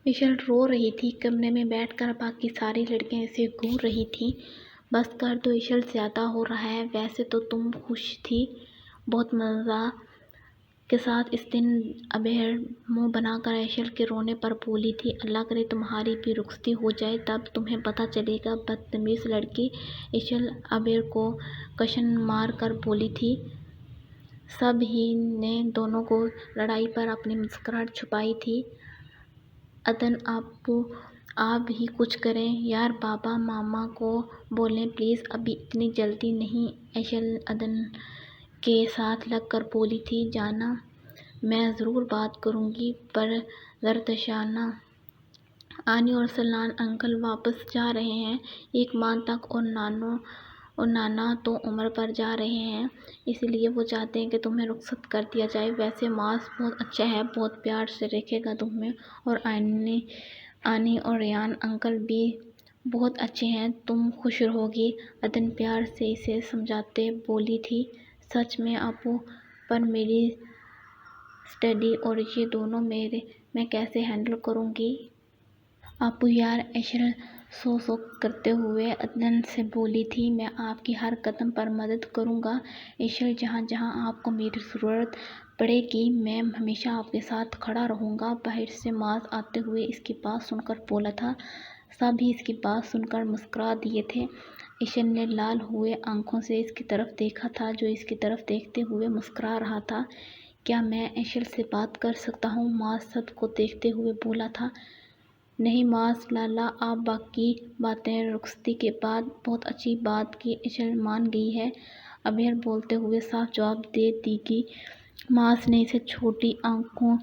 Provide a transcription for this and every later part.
ایشل رو رہی تھی، کمرے میں بیٹھ کر باقی ساری لڑکیاں اسے گھور رہی تھیں۔ بس کر دو ایشل، زیادہ ہو رہا ہے۔ ویسے تو تم خوش تھی، بہت مزہ کے ساتھ اس دن ابیر منہ بنا کر ایشل کے رونے پر بولی تھی۔ اللہ کرے تمہاری بھی رخصتی ہو جائے، تب تمہیں پتہ چلے گا، بدتمیز لڑکی، ایشل ابیر کو کشن مار کر بولی تھی۔ سب ہی نے دونوں کو لڑائی پر اپنی مسکراہٹ چھپائی تھی۔ عدن ابو آپ ہی کچھ کریں یار، بابا ماما کو بولیں پلیز، ابھی اتنی جلدی نہیں، ایشل عدن کے ساتھ لگ کر بولی تھی۔ جانا میں ضرور بات کروں گی، پر زردشانہ آنی اور سلمان انکل واپس جا رہے ہیں 1 ماہ تک، اور نانا تو عمرہ پر جا رہے ہیں، اس لیے وہ چاہتے ہیں کہ تمہیں رخصت کر دیا جائے۔ ویسے ماس بہت اچھا ہے، بہت پیار سے رکھے گا تمہیں، اور آنی اور ریان انکل بھی بہت اچھے ہیں، تم خوش رہو گی، عدن پیار سے اسے سمجھاتے بولی تھی۔ سچ میں ابو، پر میری اسٹڈی اور یہ دونوں میں کیسے ہینڈل کروں گی؟ ابو یار، ایشل سو کرتے ہوئے عدن سے بولی تھی۔ میں آپ کی ہر قدم پر مدد کروں گا ایشل، جہاں جہاں آپ کو میری ضرورت پڑے گی میں ہمیشہ آپ کے ساتھ کھڑا رہوں گا۔ باہر سے ماس آتے ہوئے اس کی بات سن کر بولا تھا۔ سب ہی اس کی بات سن کر مسکرا دیے تھے۔ ایشل نے لال ہوئے آنکھوں سے اس کی طرف دیکھا تھا، جو اس کی طرف دیکھتے ہوئے مسکرا رہا تھا۔ کیا میں ایشل سے بات کر سکتا ہوں؟ ماس سب کو دیکھتے ہوئے بولا تھا۔ نہیں ماس لالا، آپ باقی باتیں رخصتی کے بعد، بہت اچھی بات کی، ایشل مان گئی ہے، ابیر بولتے ہوئے صاف جواب دے دی گی۔ ماس نے اسے چھوٹی آنکھوں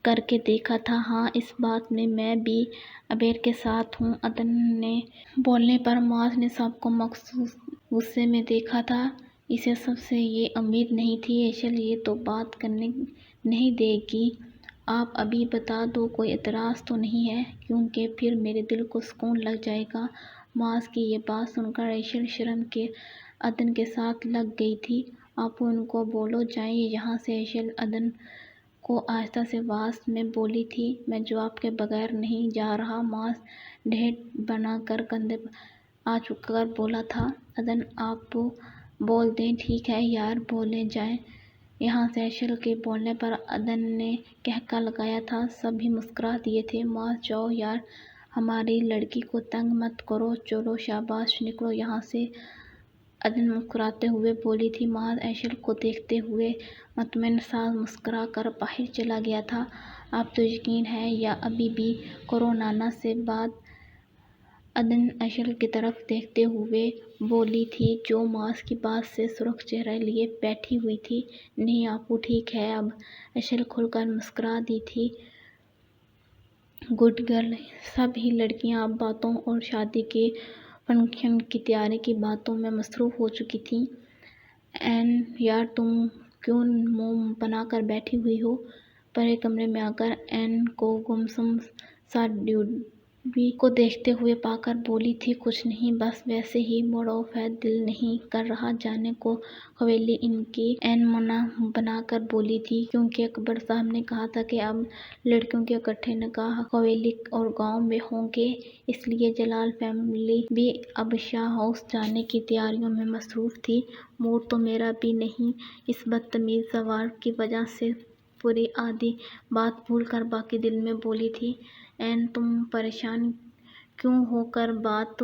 کر کے دیکھا تھا۔ ہاں، اس بات میں بھی ابیر کے ساتھ ہوں، عدن نے بولنے پر ماس نے سب کو مخصوص غصے میں دیکھا تھا۔ اسے سب سے یہ امید نہیں تھی۔ ایشل یہ تو بات کرنے نہیں دے گی، آپ ابھی بتا دو، کوئی اعتراض تو نہیں ہے؟ کیونکہ پھر میرے دل کو سکون لگ جائے گا۔ ماس کی یہ بات سن کر ایشل شرم کے عدن کے ساتھ لگ گئی تھی۔ ابو ان کو بولو جائیں یہاں سے، ایشل عدن کو آہستہ سے آواز میں بولی تھی۔ میں جواب کے بغیر نہیں جا رہا، ماس ڈھیٹ بنا کر کندھے آ جھک کر بولا تھا۔ عدن ابو بول دیں، ٹھیک ہے یار، بولے جائیں یہاں سے، ایشل کے بولنے پر عدن نے قہقہہ لگایا تھا۔ سب ہی مسکرا دیے تھے۔ ماس جاؤ یار، ہماری لڑکی کو تنگ مت کرو، چلو شاباش، نکلو یہاں سے، عدن مسکراتے ہوئے بولی تھی۔ ماس ایشل کو دیکھتے ہوئے مطمئن سا مسکرا کر باہر چلا گیا تھا۔ اب تو یقین ہے، یا ابھی بھی کرو نانا سے بات، عدن ایشل کی طرف دیکھتے ہوئے بولی تھی، جو ماس کی بات سے سرخ چہرہ لیے بیٹھی ہوئی تھی۔ نہیں ابو ٹھیک ہے اب، ایشل کھل کر مسکرا دی تھی۔ Good girl. سب ہی لڑکیاں اب باتوں اور شادی کے فنکشن کی تیاری کی باتوں میں مصروف ہو چکی تھیں۔ این یار، تم کیوں منہ بنا کر بیٹھی ہوئی ہو؟ پرے کمرے میں آ کر این کو گمسم سا ڈیوڈی کو دیکھتے ہوئے پا کر بولی تھی۔ کچھ نہیں، بس ویسے ہی موڈ آف ہے، دل نہیں کر رہا جانے کو قبیلے ان کی۔ این منہ بنا کر بولی تھی، کیونکہ اکبر صاحب نے کہا تھا کہ اب لڑکیوں کے اکٹھے نکاح قبیلے اور گاؤں میں ہوں گے، اس لیے جلال فیملی بھی اب شاہ ہاؤس جانے کی تیاریوں میں مصروف تھی۔ موڈ تو میرا بھی نہیں، اس بدتمیز زوار کی وجہ سے، پوری آدھی بات بھول کر باقی دل میں بولی تھی۔ این تم پریشان کیوں ہو کر بات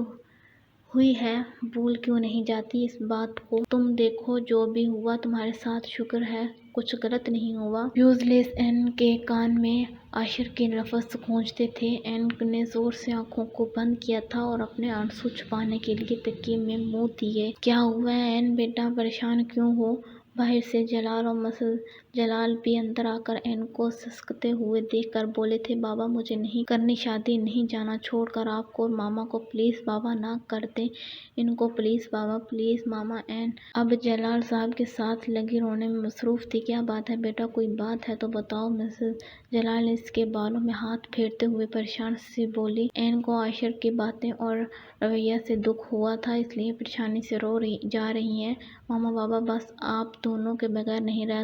ہوئی ہے، بھول کیوں نہیں جاتی اس بات کو؟ تم دیکھو جو بھی ہوا تمہارے ساتھ، شکر ہے کچھ غلط نہیں ہوا۔ یوز لیس۔ این کے کان میں عاشر کے لفظ گونجتے تھے۔ این نے زور سے آنکھوں کو بند کیا تھا اور اپنے آنسو چھپانے کے لیے تکیے میں منہ دیے۔ کیا ہوا ہے این بیٹا، پریشان کیوں ہو؟ باہر سے جلال اور مسز جلال بھی اندر آ کر این کو سسکتے ہوئے دیکھ کر بولے تھے، بابا مجھے نہیں کرنی شادی، نہیں جانا چھوڑ کر آپ کو اور ماما کو، پلیز بابا نہ کر دیں ان کو، پلیز بابا، پلیز ماما۔ این اب جلال صاحب کے ساتھ لگی رونے میں مصروف تھی۔ کیا بات ہے بیٹا، کوئی بات ہے تو بتاؤ، مسز جلال نے اس کے بالوں میں ہاتھ پھیرتے ہوئے پریشان سی بولی۔ این کو عاشر کی باتیں اور رویے سے دکھ ہوا تھا، اس لیے پریشانی سے رو جا رہی ہیں۔ ماما بابا، بس آپ دونوں کے بغیر نہیں رہ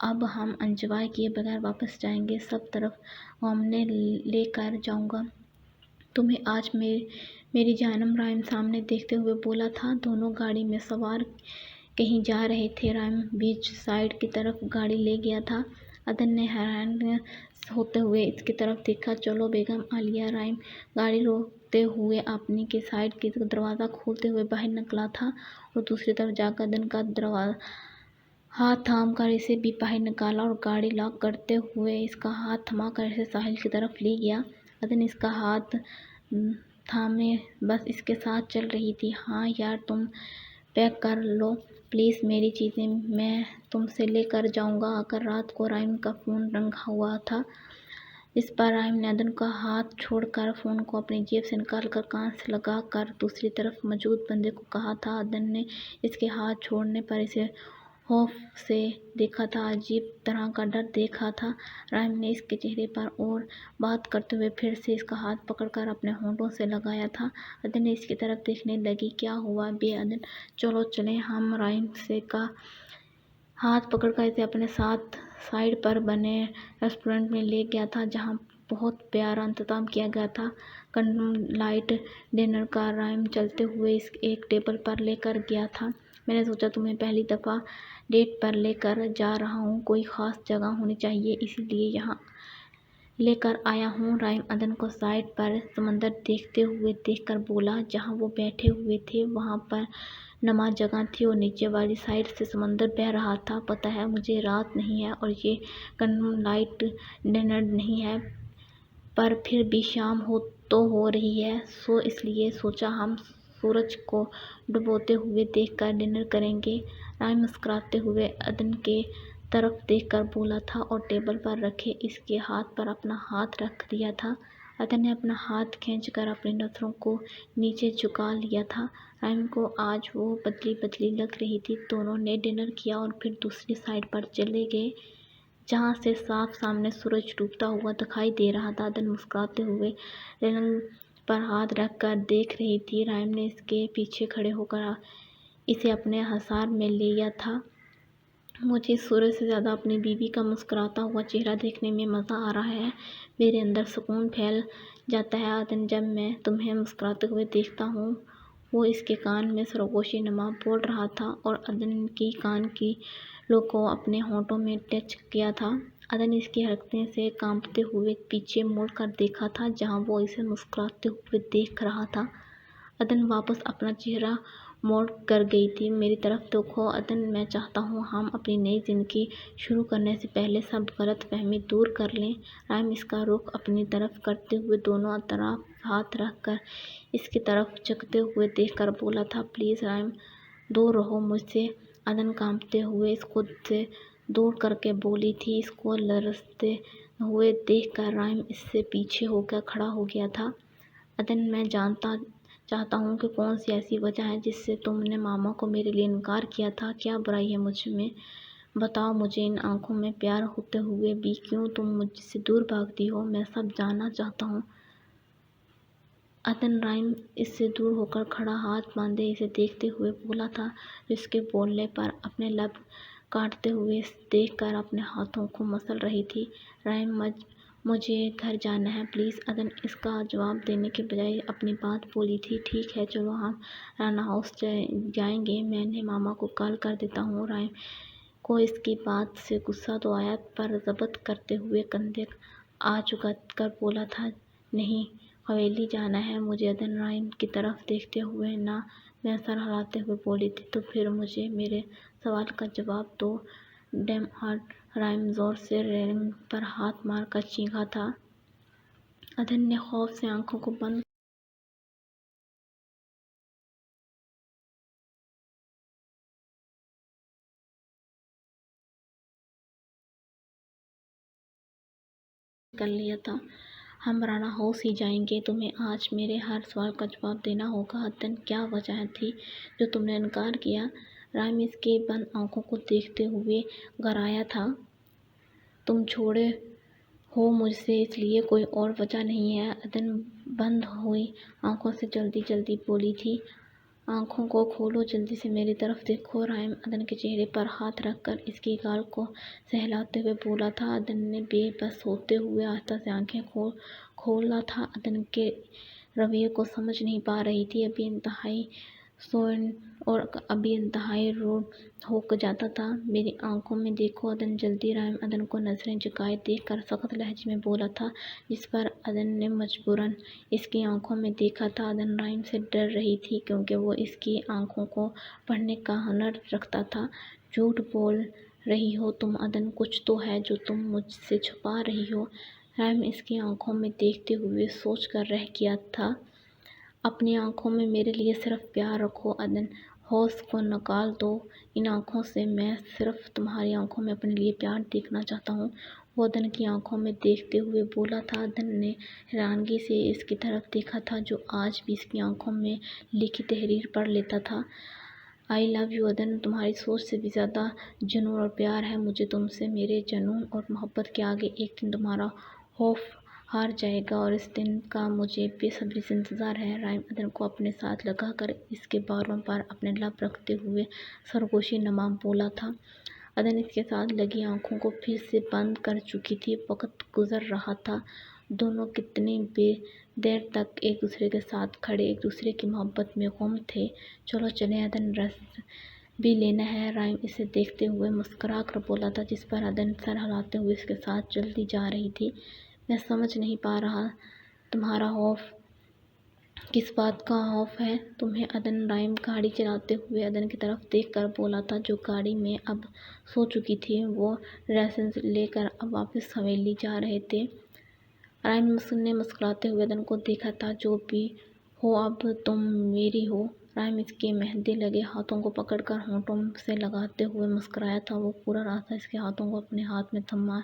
اب ہم انجوائے کیے بغیر واپس جائیں گے، سب طرف گھومنے لے کر جاؤں گا تمہیں آج۔ میری جانم، رائم سامنے دیکھتے ہوئے بولا تھا۔ دونوں گاڑی میں سوار کہیں جا رہے تھے۔ رائم بیچ سائڈ کی طرف گاڑی لے گیا تھا۔ عدن نے حیران ہوتے ہوئے اس کی طرف دیکھا۔ چلو بیگم عالیہ۔ رائم گاڑی روکتے ہوئے اپنی کے سائڈ کی دروازہ کھولتے ہوئے باہر نکلا تھا اور دوسری طرف جا کر عدن کا ہاتھ تھام کر اسے بھی باہر نکالا اور گاڑی لاک کرتے ہوئے اس کا ہاتھ تھما کر اسے ساحل کی طرف لے گیا۔ عدن اس کا ہاتھ تھامے بس اس کے ساتھ چل رہی تھی۔ ہاں یار، تم پیک کر لو پلیز میری چیزیں، میں تم سے لے کر جاؤں گا آ کر۔ رات کو رائم کا فون رنگ ہوا تھا۔ اس پر رائم نے عدن کا ہاتھ چھوڑ کر فون کو اپنی جیب سے نکال کر کان سے لگا کر دوسری طرف موجود بندے کو کہا تھا۔ عدن نے اس کے ہاتھ چھوڑنے پر اسے خوف سے دیکھا تھا، عجیب طرح کا ڈر دیکھا تھا۔ رائم نے اس کے چہرے پر اور بات کرتے ہوئے پھر سے اس کا ہاتھ پکڑ کر اپنے ہونٹوں سے لگایا تھا۔ عدن نے اس کی طرف دیکھنے لگی۔ کیا ہوا بے عدن؟ چلو چلیں ہم۔ رائم سے کا ہاتھ پکڑ کر اسے اپنے ساتھ سائڈ پر بنے ریسٹورینٹ میں لے گیا تھا جہاں بہت پیارا انتظام کیا گیا تھا کینڈل لائٹ ڈنر کا۔ رائم چلتے ہوئے ایک ٹیبل پر لے کر گیا تھا۔ میں نے سوچا تمہیں پہلی دفعہ ڈیٹ پر لے کر جا رہا ہوں، کوئی خاص جگہ ہونی چاہیے اسی لیے یہاں لے کر آیا ہوں۔ رائم عدن کو سائڈ پر سمندر دیکھتے ہوئے دیکھ کر بولا۔ جہاں وہ بیٹھے ہوئے تھے وہاں پر نما جگہ تھی اور نیچے والی سائڈ سے سمندر بہہ رہا تھا۔ پتہ ہے مجھے رات نہیں ہے اور یہ کینڈل لائٹ ڈنر نہیں ہے، پر پھر بھی شام ہو رہی ہے، سو اس لیے سوچا ہم سورج کو ڈوبتے ہوئے دیکھ کر ڈنر کریں گے۔ رائم مسکراتے ہوئے عدن کی طرف دیکھ کر بولا تھا اور ٹیبل پر رکھے اس کے ہاتھ پر اپنا ہاتھ رکھ دیا تھا۔ عدن نے اپنا ہاتھ کھینچ کر اپنی نظروں کو نیچے جھکا لیا تھا۔ رائم کو آج وہ پتلی پتلی لگ رہی تھی۔ دونوں نے ڈنر کیا اور پھر دوسری سائڈ پر چلے گئے جہاں سے صاف سامنے سورج ڈوبتا ہوا دکھائی دے رہا تھا۔ عدن مسکراتے ہوئے ریلنگ پر ہاتھ رکھ کر دیکھ رہی تھی۔ رائم نے اس کے پیچھے کھڑے ہو کر اسے اپنے حصار میں لیا تھا۔ مجھے سورج سے زیادہ اپنی بیوی کا مسکراتا ہوا چہرہ دیکھنے میں مزہ آ رہا ہے، میرے اندر سکون پھیل جاتا ہے عدن جب میں تمہیں مسکراتے ہوئے دیکھتا ہوں۔ وہ اس کے کان میں سرگوشی نما بول رہا تھا اور عدن کی کان کی لو کو اپنے ہونٹوں میں ٹچ کیا تھا۔ عدن اس کی حرکتیں سے کانپتے ہوئے پیچھے مڑ کر دیکھا تھا جہاں وہ اسے مسکراتے ہوئے دیکھ رہا تھا۔ عدن واپس اپنا چہرہ موڑ کر گئی تھی۔ میری طرف دیکھو عدن، میں چاہتا ہوں ہم اپنی نئی زندگی شروع کرنے سے پہلے سب غلط فہمی دور کر لیں۔ رائم اس کا رخ اپنی طرف کرتے ہوئے دونوں طرف ہاتھ رکھ کر اس کی طرف جھکتے ہوئے دیکھ کر بولا تھا۔ پلیز رائم، دور رہو مجھ سے۔ عدن کانپتے ہوئے اس کو سے دور کر کے بولی تھی۔ اس کو لرزتے ہوئے دیکھ کر رائم اس سے پیچھے ہو کر کھڑا ہو گیا تھا۔ عدن، میں جاننا چاہتا ہوں کہ کون سی ایسی وجہ ہے جس سے تم نے ماما کو میرے لیے انکار کیا تھا؟ کیا برائی ہے مجھ میں؟ بتاؤ مجھے۔ ان آنکھوں میں پیار ہوتے ہوئے بھی کیوں تم مجھ سے دور بھاگتی ہو؟ میں سب جاننا چاہتا ہوں۔ عدن رائم اس سے دور ہو کر کھڑا ہاتھ باندھے اسے دیکھتے ہوئے بولا تھا، جو اس کے بولنے پر اپنے لب کاٹتے ہوئے دیکھ کر اپنے ہاتھوں کو مسل رہی تھی۔ رائم، مجھے گھر جانا ہے پلیز۔ عدن اس کا جواب دینے کے بجائے اپنی بات بولی تھی۔ ٹھیک ہے چلو ہم رانا ہاؤس جائیں گے، میں نے ماما کو کال کر دیتا ہوں۔ رائم کو اس کی بات سے غصہ تو آیا پر ضبط کرتے ہوئے کندھے آج اگل کر بولا تھا، نہیں حویلی جانا ہے مجھے۔ عدن رائم کی طرف دیکھتے ہوئے نہ میں سر ہلاتے ہوئے بولی تھی۔ تو پھر مجھے میرے سوال کا جواب دو ڈیم ہارٹ۔ رائم زور سے ریلنگ پر ہاتھ مار کر چیخا تھا۔ عدن نے خوف سے آنکھوں کو بند کر لیا تھا۔ ہم رانا ہاؤس ہی جائیں گے، تمہیں آج میرے ہر سوال کا جواب دینا ہوگا۔ عدن، کیا وجہ تھی جو تم نے انکار کیا؟ رائم اس کی بند آنکھوں کو دیکھتے ہوئے گھبرایا تھا۔ تم چھوٹے ہو مجھ سے اس لیے، کوئی اور وجہ نہیں ہے۔ عدن بند ہوئی آنکھوں سے جلدی جلدی بولی تھی۔ آنکھوں کو کھولو، جلدی سے میری طرف دیکھو، رائم عدن کے چہرے پر ہاتھ رکھ کر اس کی گال کو سہلاتے ہوئے بولا تھا۔ عدن نے بے بس ہوتے ہوئے آہستہ سے آنکھیں کھولا تھا۔ عدن کے رویے کو سمجھ نہیں پا رہی تھی، ابھی انتہائی سوئن اور ابھی انتہائی روڈ ہو جاتا تھا۔ میری آنکھوں میں دیکھو عدن، جلدی، رائم عدن کو نظریں جھکائے دیکھ کر سخت لہجے میں بولا تھا، جس پر عدن نے مجبوراً اس کی آنکھوں میں دیکھا تھا۔ عدن رائم سے ڈر رہی تھی کیونکہ وہ اس کی آنکھوں کو پڑھنے کا ہنر رکھتا تھا۔ جھوٹ بول رہی ہو تم عدن، کچھ تو ہے جو تم مجھ سے چھپا رہی ہو۔ رائم اس کی آنکھوں میں دیکھتے ہوئے سوچ کر رہ گیا تھا۔ اپنی آنکھوں میں میرے لیے صرف پیار رکھو عدن، ہوش کو نکال دو ان آنکھوں سے، میں صرف تمہاری آنکھوں میں اپنے لیے پیار دیکھنا چاہتا ہوں، وہ عدن کی آنکھوں میں دیکھتے ہوئے بولا تھا۔ عدن نے حیرانگی سے اس کی طرف دیکھا تھا جو آج بھی اس کی آنکھوں میں لکھی تحریر پڑھ لیتا تھا۔ آئی لو یو عدن، تمہاری سوچ سے بھی زیادہ جنون اور پیار ہے مجھے تم سے، میرے جنون اور محبت کے آگے ایک دن تمہارا خوف ہار جائے گا اور اس دن کا مجھے بے صبری سے انتظار ہے۔ رائم عدن کو اپنے ساتھ لگا کر اس کے بالوں پر اپنے لب رکھتے ہوئے سرگوشی نما بولا تھا۔ عدن اس کے ساتھ لگی آنکھوں کو پھر سے بند کر چکی تھی۔ وقت گزر رہا تھا، دونوں کتنی دیر تک ایک دوسرے کے ساتھ کھڑے ایک دوسرے کی محبت میں گم تھے۔ چلو چلیں عدن، رس بھی لینا ہے، رائم اسے دیکھتے ہوئے مسکرا کر بولا تھا، جس پر عدن سر ہلاتے ہوئے اس کے ساتھ چلتی جا رہی تھی۔ میں سمجھ نہیں پا رہا تمہارا خوف کس بات کا خوف ہے تمہیں عدن، رائم گاڑی چلاتے ہوئے عدن کی طرف دیکھ کر بولا تھا، جو گاڑی میں اب سو چکی تھی۔ وہ لائسنس لے کر اب واپس حویلی جا رہے تھے۔ رائم نے مسکراتے ہوئے عدن کو دیکھا تھا، جو بھی ہو اب تم میری ہو۔ رائم اس کے مہندی لگے ہاتھوں کو پکڑ کر ہونٹوں سے لگاتے ہوئے مسکرایا تھا۔ وہ پورا راستہ اس کے ہاتھوں کو اپنے ہاتھ میں تھما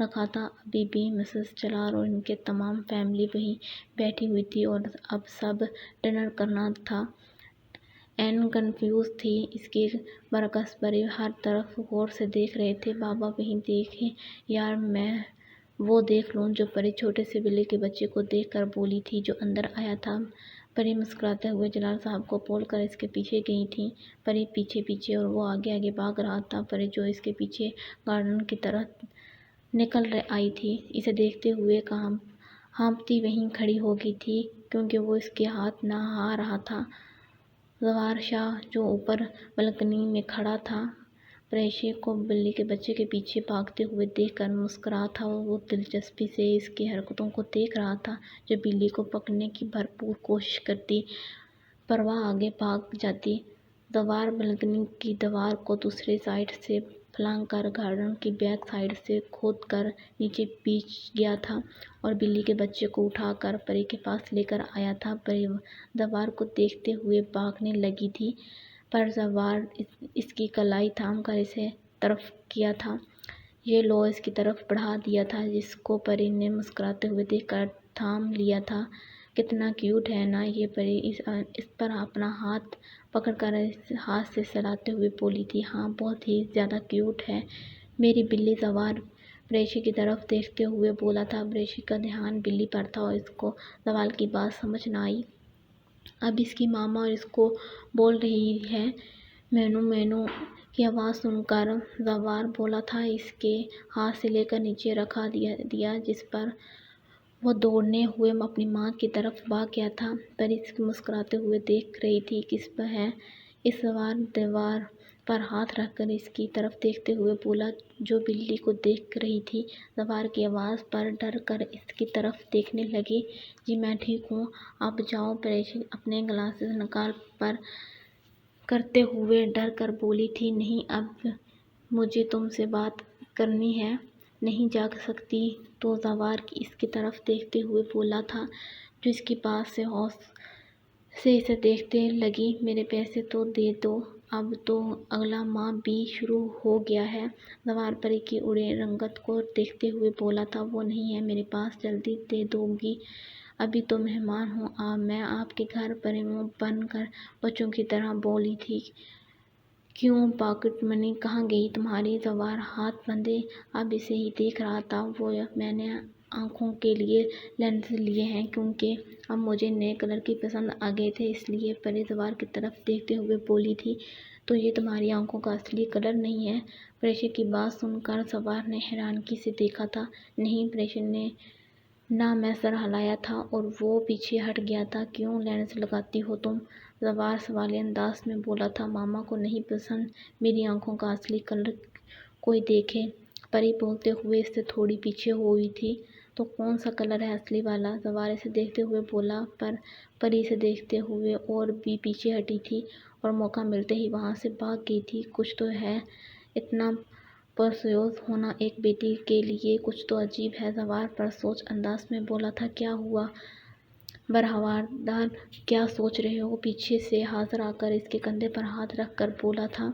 رکھا تھا۔ ابھی بھی مسز جلال اور ان کی تمام فیملی وہیں بیٹھی ہوئی تھی اور اب سب ڈنر کرنا تھا۔ این کنفیوز تھی، اس کے برعکس پری ہر طرف غور سے دیکھ رہے تھے۔ بابا وہیں دیکھیں یار، میں وہ دیکھ لوں، جو پری چھوٹے سے بلی کے بچے کو دیکھ کر بولی تھی جو اندر آیا تھا۔ پری مسکراتے ہوئے جلال صاحب کو بول کر اس کے پیچھے گئی تھی، پری پیچھے پیچھے اور وہ آگے آگے بھاگ رہا تھا۔ پری جو اس کے پیچھے گارڈن کی طرف نکل آئی تھی، اسے دیکھتے ہوئے ہانپتی وہیں کھڑی ہو گئی تھی کیونکہ وہ اس کے ہاتھ نہ آ رہا تھا۔ زوار شاہ جو اوپر بالکنی میں کھڑا تھا، پریشی کو بلی کے بچے کے پیچھے بھاگتے ہوئے دیکھ کر مسکرا تھا۔ وہ دلچسپی سے اس کی حرکتوں کو دیکھ رہا تھا، جو بلی کو پکڑنے کی بھرپور کوشش کرتی، پر وہ آگے بھاگ جاتی۔ زوار بالکنی کی دیوار کو دوسری سائیڈ سے پھلانگ کر گارڈن کی بیک سائیڈ سے کھود کر نیچے بیٹھ گیا تھا اور بلی کے بچے کو اٹھا کر پری کے پاس لے کر آیا تھا۔ پری زوار کو دیکھتے ہوئے بھاگنے لگی تھی، پر زوار اس کی کلائی تھام کر اسے طرف کیا تھا۔ یہ لو اس کی طرف بڑھا دیا تھا، جس کو پری نے مسکراتے ہوئے دیکھ کر تھام لیا تھا۔ کتنا کیوٹ ہے نا یہ، پری اس پر اپنا ہاتھ پکڑ کر اس ہاتھ سے سلاتے ہوئے بولی تھی۔ ہاں، بہت ہی زیادہ کیوٹ ہے میری بلی، زوار پریشی کی طرف دیکھتے ہوئے بولا تھا۔ پریشی کا دھیان بلی پر تھا اور اس کو زوار کی بات سمجھ نہ آئی۔ اب اس کی ماما اور اس کو بول رہی ہے، مینو مینو کی آواز سن کر زوار بولا تھا، اس کے ہاتھ سے لے کر نیچے رکھا دیا، جس پر وہ دوڑنے ہوئے اپنی ماں کی طرف بھاگ گیا تھا۔ پری اس کو مسکراتے ہوئے دیکھ رہی تھی، کس پر ہے اس زوار دیوار پر ہاتھ رکھ کر اس کی طرف دیکھتے ہوئے بولا، جو بلی کو دیکھ رہی تھی۔ زوار کی آواز پر ڈر کر اس کی طرف دیکھنے لگی۔ جی میں ٹھیک ہوں، آپ جاؤ، پریشی اپنے گلاسز نکال پر کرتے ہوئے ڈر کر بولی تھی۔ نہیں، اب مجھے تم سے بات کرنی ہے، نہیں جا سکتی تو، زوار اس کی طرف دیکھتے ہوئے بولا تھا، جو اس کے پاس سے ہوش سے اسے دیکھنے لگی۔ میرے پیسے تو دے دو، اب تو اگلا ماہ بھی شروع ہو گیا ہے۔ زوار پری کی اڑے رنگت کو دیکھتے ہوئے بولا تھا، وہ نہیں ہے میرے پاس، جلدی دے دو گی، ابھی تو مہمان ہوں میں آپ کے گھر، پری منہ بن کر بچوں کی طرح بولی تھی۔ کیوں، پاکٹ منی کہاں گئی تمہاری؟ زوار ہاتھ بندھے اب اسے ہی دیکھ رہا تھا۔ وہ میں نے آنکھوں کے لیے لینس لیے ہیں کیونکہ اب مجھے نئے کلر کی پسند آ گئے تھے، اس لیے پری زوار کی طرف دیکھتے ہوئے بولی تھی۔ تو یہ تمہاری آنکھوں کا اصلی کلر نہیں ہے؟ پریشر کی بات سن کر زوار نے حیرانگی سے دیکھا تھا۔ نہیں، پریشر نے نہ میں سر ہلایا تھا اور وہ پیچھے ہٹ گیا تھا۔ کیوں لینس لگاتی ہو تم؟ زوار سوالیہ انداز میں بولا تھا۔ ماما کو نہیں پسند میری آنکھوں کا اصلی کلر کوئی دیکھے؟ پری بولتے ہوئے اس سے تھوڑی پیچھے ہوئی تھی۔ تو کون سا کلر ہے اصلی والا؟ زوار اسے دیکھتے ہوئے بولا، پر پری اسے دیکھتے ہوئے اور بھی پیچھے ہٹی تھی اور موقع ملتے ہی وہاں سے بھاگ گئی تھی۔ کچھ تو ہے، اتنا پرسوس ہونا ایک بیٹی کے لیے کچھ تو عجیب ہے، زوار پرسوچ انداز میں بولا تھا۔ کیا ہوا بہروردار، کیا سوچ رہے ہو؟ پیچھے سے حاضر آ کر اس کے کندھے پر ہاتھ رکھ کر بولا تھا۔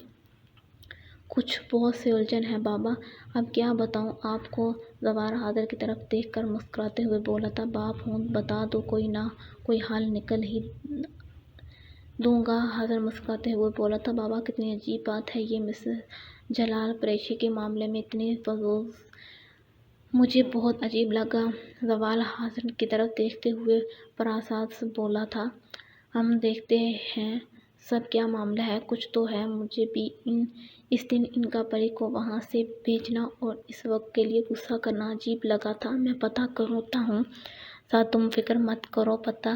کچھ بہت سے الجھن ہے بابا، اب کیا بتاؤں آپ کو؟ زوار حاضر کی طرف دیکھ کر مسکراتے ہوئے بولا تھا۔ باپ ہوں، بتا دو، کوئی نہ کوئی حل نکل ہی دوں گا۔ حاضر مسکراتے ہوئے بولا تھا۔ بابا کتنی عجیب بات ہے یہ، مسز جلال پریشر کے معاملے میں اتنی پرسوس، مجھے بہت عجیب لگا۔ زوال حاضر کی طرف دیکھتے ہوئے پراسرار سے بولا تھا۔ ہم دیکھتے ہیں سب کیا معاملہ ہے، کچھ تو ہے۔ مجھے بھی اس دن ان کا پری کو وہاں سے بھیجنا اور اس وقت کے لیے غصہ کرنا عجیب لگا تھا۔ میں پتہ کرتا ہوں سر، تم فکر مت کرو، پتہ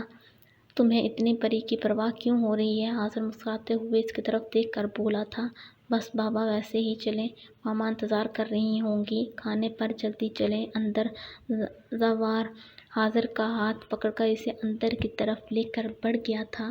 تمہیں اتنی پری کی پرواہ کیوں ہو رہی ہے؟ حاضر مسکراتے ہوئے اس کی طرف دیکھ کر بولا تھا۔ بس بابا ویسے ہی چلیں، ماما انتظار کر رہی ہوں گی کھانے پر، جلدی چلیں اندر۔ زوار حاضر کا ہاتھ پکڑ کر اسے اندر کی طرف لے کر بڑھ گیا تھا۔